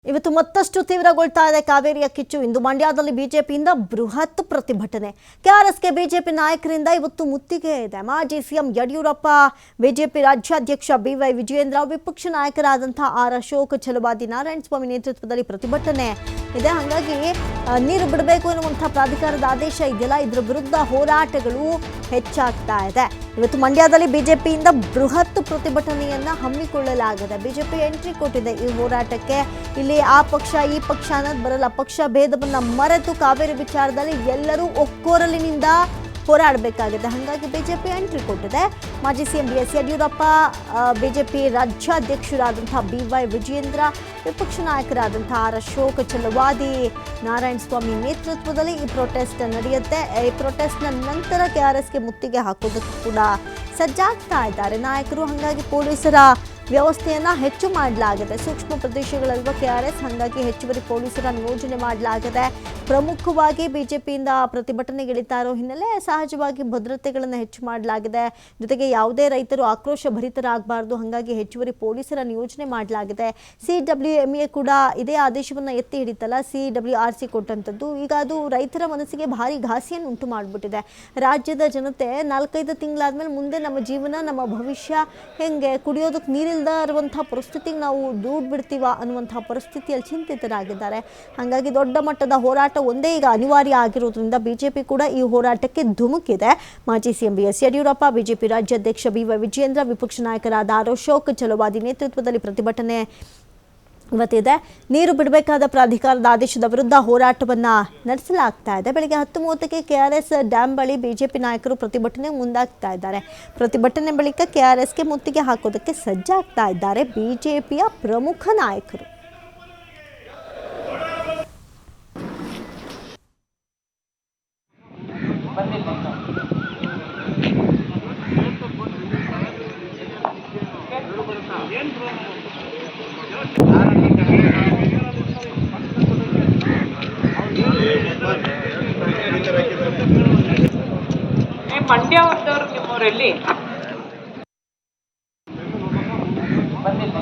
ಇವತ್ತು ಮತ್ತಷ್ಟು ತೀವ್ರಗೊಳ್ತಾ ಇದೆ ಕಾವೇರಿಯ ಕಿಚ್ಚು. ಇಂದು ಮಂಡ್ಯದಲ್ಲಿ ಬಿಜೆಪಿಯಿಂದ ಬೃಹತ್ ಪ್ರತಿಭಟನೆ. ಕೆಆರ್ಎಸ್ಗೆ ಬಿಜೆಪಿ ನಾಯಕರಿಂದ ಇವತ್ತು ಮುತ್ತಿಗೆ ಇದೆ. ಮಾಜಿ ಸಿಎಂ ಯಡಿಯೂರಪ್ಪ, ಬಿಜೆಪಿ ರಾಜ್ಯಾಧ್ಯಕ್ಷ ಬಿವೈ ವಿಜಯೇಂದ್ರ, ವಿಪಕ್ಷ ನಾಯಕರಾದಂತಹ ಆರ್ ಅಶೋಕ್, ಛಲವಾದಿ ನಾರಾಯಣಸ್ವಾಮಿ ನೇತೃತ್ವದಲ್ಲಿ ಪ್ರತಿಭಟನೆ ಇದೆ. ಹಾಗಾಗಿ ನೀರು ಬಿಡಬೇಕು ಎನ್ನುವಂತಹ ಪ್ರಾಧಿಕಾರದ ಆದೇಶ ಇದೆಯಲ್ಲ, ಇದರ ವಿರುದ್ಧ ಹೋರಾಟಗಳು ಹೆಚ್ಚಾಗ್ತಾ ಇದೆ. ಇವತ್ತು ಮಂಡ್ಯದಲ್ಲಿ ಬಿಜೆಪಿಯಿಂದ ಬೃಹತ್ ಪ್ರತಿಭಟನೆಯನ್ನ ಹಮ್ಮಿಕೊಳ್ಳಲಾಗಿದೆ. ಬಿಜೆಪಿ ಎಂಟ್ರಿ ಕೊಟ್ಟಿದೆ ಈ ಹೋರಾಟಕ್ಕೆ. ಇಲ್ಲಿ ಆ ಪಕ್ಷ ಈ ಪಕ್ಷ ಅನ್ನೋದು ಬರಲ್ಲ. ಪಕ್ಷ ಭೇದವನ್ನ ಮರೆತು ಕಾವೇರಿ ವಿಚಾರದಲ್ಲಿ ಎಲ್ಲರೂ ಒಕ್ಕೊರಲಿನಿಂದ ಹೋರಾಡಬೇಕಾಗಿದೆ. ಹಾಗಾಗಿ ಬಿಜೆಪಿ ಎಂಟ್ರಿ ಕೊಟ್ಟಿದೆ. ಮಾಜಿ ಸಿಎಂ ಬಿಎಸ್ ಯಡಿಯೂರಪ್ಪ, ಬಿಜೆಪಿ ರಾಜ್ಯಾಧ್ಯಕ್ಷರಾದಂತಹ ಬಿವೈ ವಿಜಯೇಂದ್ರ, ವಿಪಕ್ಷ ನಾಯಕರಾದಂತಹ ಆರ್ ಅಶೋಕ್, ಛಲವಾದಿ ನಾರಾಯಣಸ್ವಾಮಿ ನೇತೃತ್ವದಲ್ಲಿ ಈ ಪ್ರೊಟೆಸ್ಟ್ ನಡೆಯುತ್ತೆ. ಈ ಪ್ರೊಟೆಸ್ಟ್ನ ನಂತರ ಕೆಆರ್ಎಸ್ಗೆ ಮುತ್ತಿಗೆ ಹಾಕೋದಕ್ಕೂ ಕೂಡ ಸಜ್ಜಾಗ್ತಾ ಇದ್ದಾರೆ ನಾಯಕರು. ಹಾಗಾಗಿ ಪೊಲೀಸರ ವ್ಯವಸ್ಥೆಯನ್ನ ಹೆಚ್ಚು ಮಾಡಲಾಗಿದೆ. ಸೂಕ್ಷ್ಮ ಪ್ರದೇಶಗಳಲ್ವ ಕೆಆರ್ಎಸ್, ಹಾಗಾಗಿ ಹೆಚ್ಚುವರಿ ಪೊಲೀಸರ ನಿಯೋಜನೆ ಮಾಡಲಾಗಿದೆ. ಪ್ರಮುಖವಾಗಿ ಬಿಜೆಪಿಯಿಂದ ಪ್ರತಿಭಟನೆಗಿಳಿತಾ ಇರೋ ಹಿನ್ನೆಲೆ ಸಹಜವಾಗಿ ಭದ್ರತೆಗಳನ್ನು ಹೆಚ್ಚು ಮಾಡಲಾಗಿದೆ. ಜೊತೆಗೆ ಯಾವುದೇ ರೈತರು ಆಕ್ರೋಶ ಭರಿತರಾಗಬಾರ್ದು, ಹಾಗಾಗಿ ಹೆಚ್ಚುವರಿ ಪೊಲೀಸರ ನಿಯೋಜನೆ ಮಾಡಲಾಗಿದೆ. CWMA ಕೂಡ ಇದೇ ಆದೇಶವನ್ನು ಎತ್ತಿ ಹಿಡಿತಲ್ಲ, CWRC ಕೊಟ್ಟಂಥದ್ದು. ಈಗ ಅದು ರೈತರ ಮನಸ್ಸಿಗೆ ಭಾರಿ ಘಾಸಿಯನ್ನು ಉಂಟು ಮಾಡಿಬಿಟ್ಟಿದೆ. ರಾಜ್ಯದ ಜನತೆ 4-5 ತಿಂಗಳಾದ್ಮೇಲೆ ಮುಂದೆ ನಮ್ಮ ಜೀವನ, ನಮ್ಮ ಭವಿಷ್ಯ ಹೆಂಗೆ, ಕುಡಿಯೋದಕ್ಕೆ ನೀರಿಲ್ಲದ ಇರುವಂತಹ ಪರಿಸ್ಥಿತಿಗೆ ನಾವು ದೂಡ್ಬಿಡ್ತೀವ ಅನ್ನುವಂತಹ ಪರಿಸ್ಥಿತಿಯಲ್ಲಿ ಚಿಂತಿತರಾಗಿದ್ದಾರೆ. ಹಾಗಾಗಿ ದೊಡ್ಡ ಮಟ್ಟದ ಹೋರಾಟ ಒಂದೇ ಈಗ ಅನಿವಾರ್ಯ ಆಗಿರೋದ್ರಿಂದ ಬಿಜೆಪಿ ಕೂಡ ಈ ಹೋರಾಟಕ್ಕೆ ಧುಮುಕಿದೆ. ಮಾಜಿ ಸಿಎಂ ಬಿಎಸ್ ಯಡಿಯೂರಪ್ಪ, ಬಿಜೆಪಿ ರಾಜ್ಯಾಧ್ಯಕ್ಷ ಬಿವೈ ವಿಜಯೇಂದ್ರ, ವಿಪಕ್ಷ ನಾಯಕರಾದ ಆರ್ ಅಶೋಕ್, ಛಲವಾದಿ ನೇತೃತ್ವದಲ್ಲಿ ಪ್ರತಿಭಟನೆ ಇವತ್ತಿದೆ. ನೀರು ಬಿಡಬೇಕಾದ ಪ್ರಾಧಿಕಾರದ ಆದೇಶದ ವಿರುದ್ಧ ಹೋರಾಟವನ್ನ ನಡೆಸಲಾಗ್ತಾ ಇದೆ. ಬೆಳಗ್ಗೆ 10:30ಕ್ಕೆ ಕೆಆರ್ಎಸ್ ಡ್ಯಾಂ ಬಳಿ ಬಿಜೆಪಿ ನಾಯಕರು ಪ್ರತಿಭಟನೆಗೆ ಮುಂದಾಗ್ತಾ ಇದ್ದಾರೆ. ಪ್ರತಿಭಟನೆ ಬಳಿಕ ಕೆಆರ್ಎಸ್ಗೆ ಮುತ್ತಿಗೆ ಹಾಕೋದಕ್ಕೆ ಸಜ್ಜಾಗ್ತಾ ಇದ್ದಾರೆ ಬಿಜೆಪಿಯ ಪ್ರಮುಖ ನಾಯಕರು. ಮಂಡ್ಯದವರು ನಿಮ್ಮವರಲ್ಲಿ ಬಂದಿಲ್ಲ.